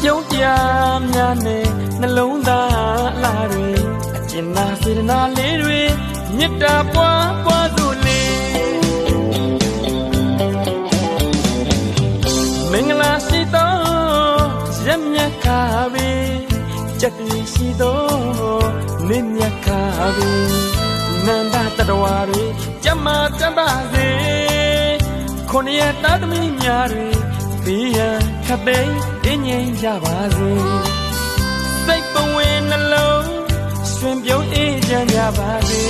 ပြုံးတရားများနဲ့နှလုံးသားအလားတွေအကျဉ်းသာစေတနာလေးတွေမေတ္တာပွားပွားစို့လေမင်္ဂလာရှိသောရက်မြတ်ခါပဲကြက်တီရှိသောနေမြတ်ခါပဲနန္ဒတတဝါတွေကြမ်းမာကြမ်းပါစေခုနှစ်ရက်သားသမီးများတွေဘေးရန်ခပ်သိမ်းတင်းငြိမ်ကြပါစေစိတ်ပဝင်နှလုံးရှင်ပြုံးအေးချမ်းကြပါစေ